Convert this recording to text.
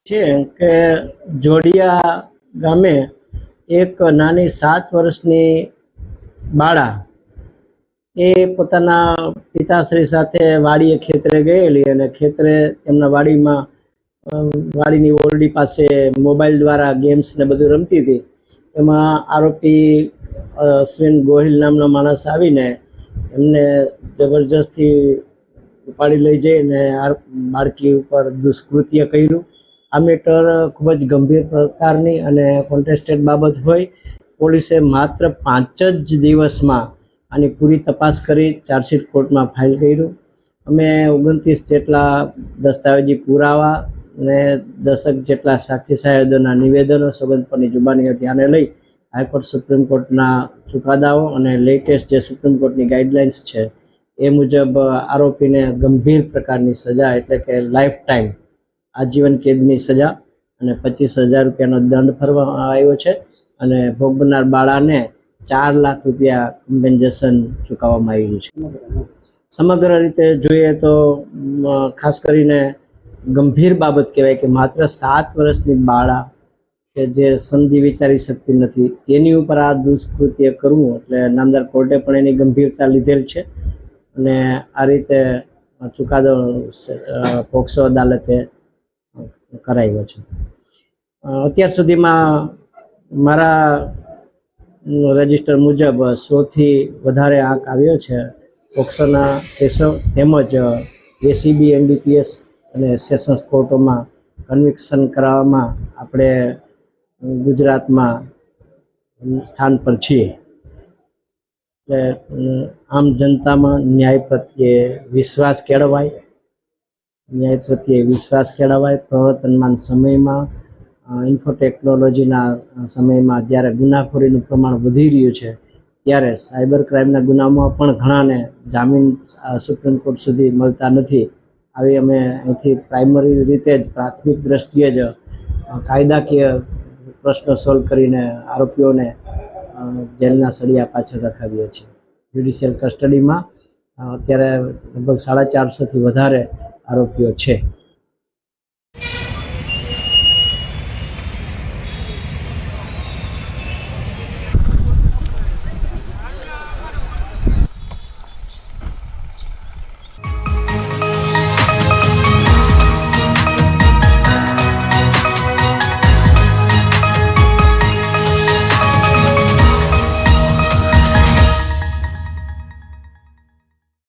છે કે જોડિયા ગામે એક નાની 7 વર્ષની બાળા એ પોતાના પિતાશ્રી સાથે વાડીએ ખેતરે ગયેલી અને ખેતરે તેમના વાડીમાં વાડીની ઓરડી પાસે મોબાઈલ દ્વારા ગેમ્સ ને બધું રમતી હતી। એમાં આરોપી અશ્વિન ગોહિલ નામનો માણસ આવીને એમને જબરજસ્તી ઉપાડી લઈ જઈને બાળકી ઉપર દુષ્કૃત્ય કર્યું। આ મેટર ખૂબ જ ગંભીર પ્રકારની અને કોન્ટેસ્ટેડ બાબત હોય પોલીસે માત્ર 5 જ દિવસમાં આની પૂરી તપાસ કરી ચાર્જશીટ કોર્ટમાં ફાઇલ કર્યું। અમે 29 જેટલા દસ્તાવેજી પુરાવા અને 10 જેટલા સાક્ષી સાહેબોના નિવેદનો સંબંધ પરની જુબાનીઓ ધ્યાને લઈ હાઈકોર્ટ સુપ્રીમ કોર્ટના ચુકાદાઓ અને લેટેસ્ટ જે સુપ્રીમ કોર્ટની ગાઈડલાઇન્સ છે એ મુજબ આરોપીને ગંભીર પ્રકારની સજા એટલે કે લાઈફ ટાઈમ આજીવન કેદની સજા અને 25,000 રૂપિયાનો દંડ ફરવામાં આવ્યો છે અને ભોગ બનનાર બાળાને 4 લાખ રૂપિયા કમ્પેન્સેશન ચૂકવવામાં આવ્યું છે। સમગ્ર રીતે જોઈએ તો ખાસ કરીને ગંભીર બાબત કહેવાય કે માત્ર 7 વર્ષની બાળા કે જે સમજી વિચારી શકતી નથી તેની ઉપર આ દુષ્કૃત્ય કરવું એટલે નામદાર કોર્ટે પણ એની ગંભીરતા લીધેલ છે અને આ રીતે ચુકાદો પોક્સો અદાલતે કરાવ્યો છે। અત્યાર સુધીમાં મારા રજિસ્ટર મુજબ 100થી વધારે આંક આવ્યો છે પોક્સોના કેસો તેમજ એસીબી એનડીપીએસ અને સેશન્સ કોર્ટોમાં કન્વિક્શન કરાવવામાં આપણે ગુજરાતમાં સ્થાન પર છીએ। એટલે આમ જનતામાં ન્યાય પ્રત્યે વિશ્વાસ કેળવાય પ્રવર્તમાન સમયમાં ઇન્ફોટેકનોલોજીના સમયમાં જ્યારે ગુનાખોરીનું પ્રમાણ વધી રહ્યું છે ત્યારે સાયબર ક્રાઇમના ગુનામાં પણ ઘણાને જામીન સુપ્રીમ કોર્ટ સુધી મળતા નથી। આવી અમે અહીંથી પ્રાઇમરી રીતે જ પ્રાથમિક દ્રષ્ટિએ જ કાયદાકીય પ્રશ્નો સોલ્વ કરીને આરોપીઓને જેલના સળિયા પાછળ રખાવીએ છીએ। જ્યુડિશિયલ કસ્ટડીમાં અત્યારે લગભગ 450થી વધારે આરોપીઓ છે।